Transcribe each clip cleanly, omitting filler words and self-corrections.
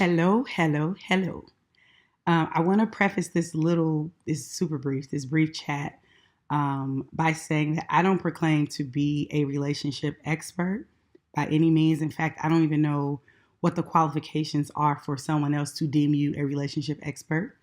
Hello, hello, hello. I want to preface this brief chat by saying that I don't proclaim to be a relationship expert by any means. In fact, I don't even know what the qualifications are for someone else to deem you a relationship expert.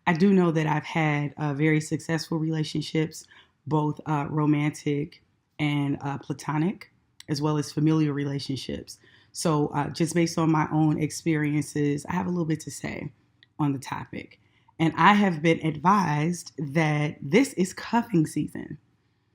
I do know that I've had very successful relationships, both romantic and platonic, as well as familial relationships. So, just based on my own experiences, I have a little bit to say on the topic. And I have been advised that this is cuffing season.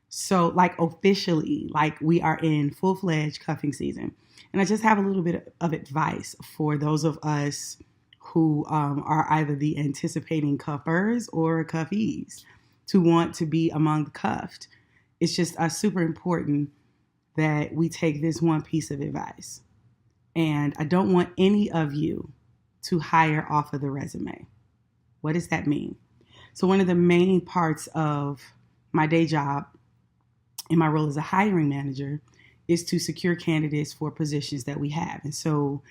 So, like officially, like we are in full fledged cuffing season. And I just have a little bit of advice for those of us who are either the anticipating cuffers or cuffies to want to be among the cuffed. It's just super important that we take this one piece of advice. And I don't want any of you to hire off of the resume. What does that mean? So, one of the main parts of my day job in my role as a hiring manager is to secure candidates for positions that we have. And so,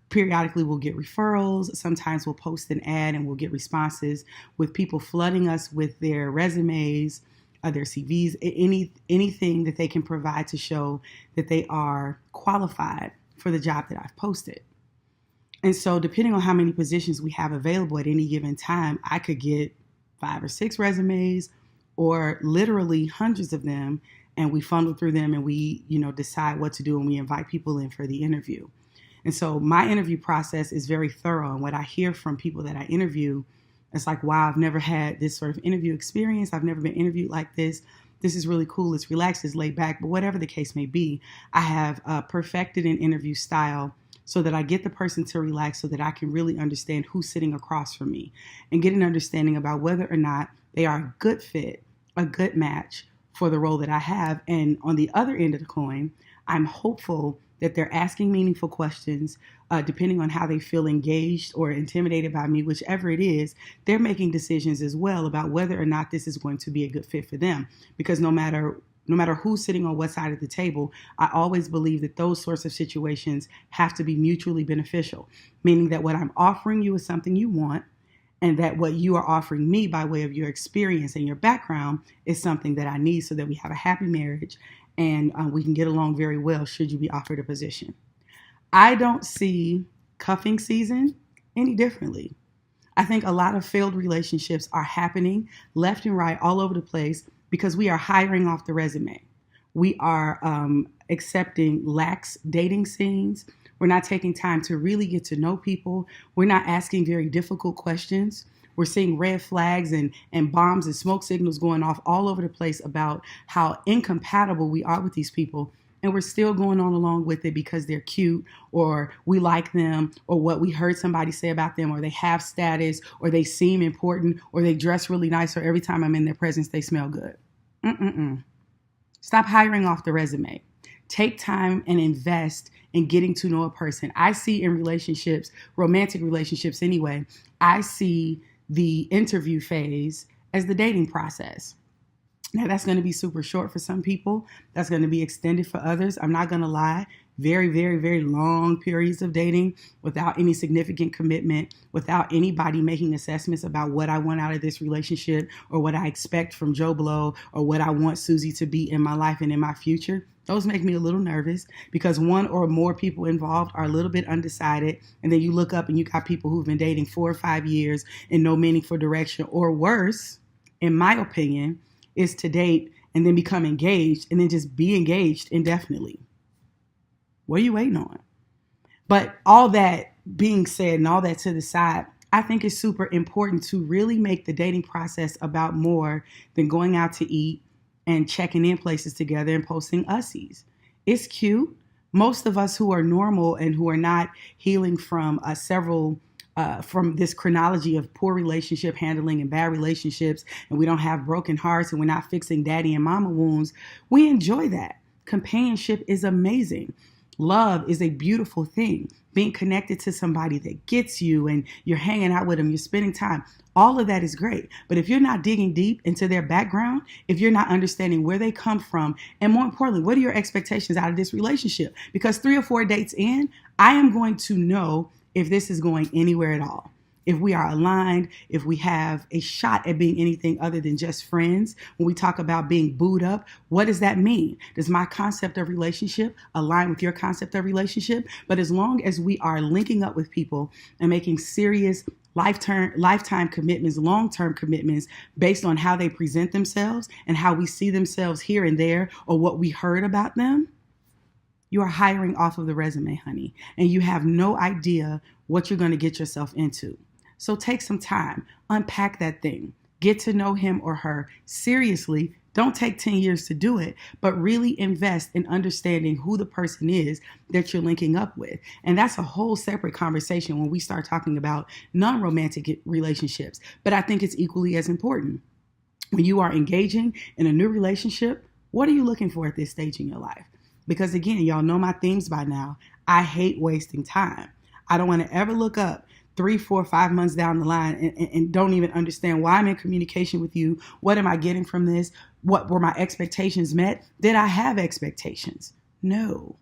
periodically we'll get referrals. Sometimes we'll post an ad and we'll get responses with people flooding us with their resumes, their CVs, anything that they can provide to show that they are qualified for the job that I've posted. And so depending on how many positions we have available at any given time, I could get 5 or 6 resumes or literally hundreds of them, and we funnel through them and we, decide what to do, and we invite people in for the interview. And so my interview process is very thorough, and what I hear from people that I interview, it's like, wow, I've never had this sort of interview experience. I've never been interviewed like this. This is really cool. It's relaxed, it's laid back, but whatever the case may be, I have perfected an interview style so that I get the person to relax so that I can really understand who's sitting across from me and get an understanding about whether or not they are a good fit, a good match for the role that I have. And on the other end of the coin, I'm hopeful that they're asking meaningful questions, depending on how they feel engaged or intimidated by me, whichever it is, they're making decisions as well about whether or not this is going to be a good fit for them. Because no matter who's sitting on what side of the table, I always believe that those sorts of situations have to be mutually beneficial, meaning that what I'm offering you is something you want, and that what you are offering me by way of your experience and your background is something that I need so that we have a happy marriage and we can get along very well should you be offered a position. I don't see cuffing season any differently. I think a lot of failed relationships are happening left and right all over the place because we are hiring off the resume. We are accepting lax dating scenes. We're not taking time to really get to know people. We're not asking very difficult questions. We're seeing red flags and bombs and smoke signals going off all over the place about how incompatible we are with these people. And we're still going on along with it because they're cute, or we like them, or what we heard somebody say about them, or they have status, or they seem important, or they dress really nice, or every time I'm in their presence, they smell good. Stop hiring off the resume. Take time and invest in getting to know a person. I see in relationships, romantic relationships anyway, I see the interview phase as the dating process. Now, that's going to be super short for some people. That's going to be extended for others. I'm not going to lie. Very, very, very long periods of dating without any significant commitment, without anybody making assessments about what I want out of this relationship or what I expect from Joe Blow or what I want Susie to be in my life and in my future. Those make me a little nervous because one or more people involved are a little bit undecided. And then you look up and you got people who've been dating 4 or 5 years in no meaningful direction, or worse, in my opinion, is to date and then become engaged and then just be engaged indefinitely. What are you waiting on? But all that being said and all that to the side, I think it's super important to really make the dating process about more than going out to eat and checking in places together and posting ussies. It's cute. Most of us who are normal and who are not healing from from this chronology of poor relationship handling and bad relationships, and we don't have broken hearts and we're not fixing daddy and mama wounds, we enjoy that. Companionship is amazing. Love is a beautiful thing. Being connected to somebody that gets you and you're hanging out with them, you're spending time. All of that is great. But if you're not digging deep into their background, if you're not understanding where they come from, and more importantly, what are your expectations out of this relationship? Because 3 or 4 dates in, I am going to know if this is going anywhere at all. If we are aligned, if we have a shot at being anything other than just friends, when we talk about being booed up, what does that mean? Does my concept of relationship align with your concept of relationship? But as long as we are linking up with people and making serious lifetime commitments, long-term commitments based on how they present themselves and how we see themselves here and there or what we heard about them, you are hiring off of the resume, honey, and you have no idea what you're going to get yourself into. So take some time, unpack that thing, get to know him or her seriously. Don't take 10 years to do it, but really invest in understanding who the person is that you're linking up with. And that's a whole separate conversation when we start talking about non-romantic relationships. But I think it's equally as important. When you are engaging in a new relationship, what are you looking for at this stage in your life? Because again, y'all know my themes by now. I hate wasting time. I don't want to ever look up 3, 4, 5 months down the line and don't even understand why I'm in communication with you. What am I getting from this? What were my expectations met? Did I have expectations? No.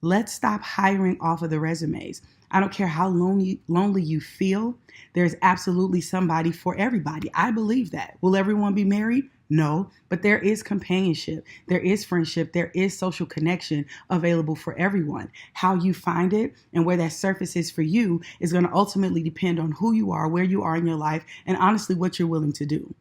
Let's stop hiring off of the resumes. I don't care how lonely you feel. There's absolutely somebody for everybody. I believe that. Will everyone be married? No, but there is companionship, there is friendship, there is social connection available for everyone. How you find it and where that surface is for you is going to ultimately depend on who you are, where you are in your life, and honestly, what you're willing to do.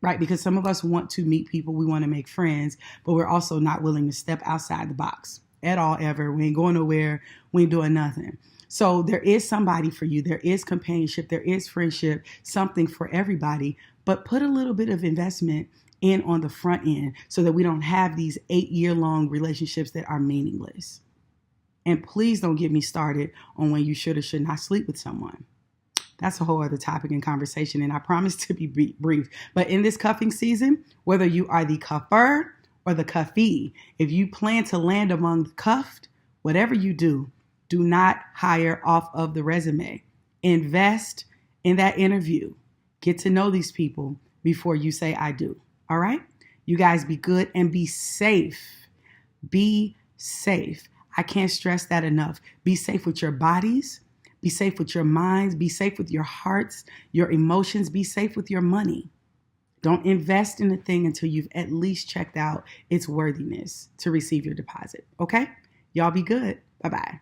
Right? Because some of us want to meet people, we want to make friends, but we're also not willing to step outside the box at all, ever. We ain't going nowhere. We ain't doing nothing. So there is somebody for you. There is companionship. There is friendship, something for everybody. But put a little bit of investment in on the front end so that we don't have these 8-year-long relationships that are meaningless. And please don't get me started on when you should or should not sleep with someone. That's a whole other topic and conversation, and I promise to be brief. But in this cuffing season, whether you are the cuffer or the cuffee, if you plan to land among the cuffed, whatever you do not hire off of the resume. Invest in that interview. Get to know these people before you say I do. All right? You guys be good and be safe. Be safe. I can't stress that enough. Be safe with your bodies. Be safe with your minds. Be safe with your hearts, your emotions. Be safe with your money. Don't invest in a thing until you've at least checked out its worthiness to receive your deposit. Okay? Y'all be good. Bye-bye.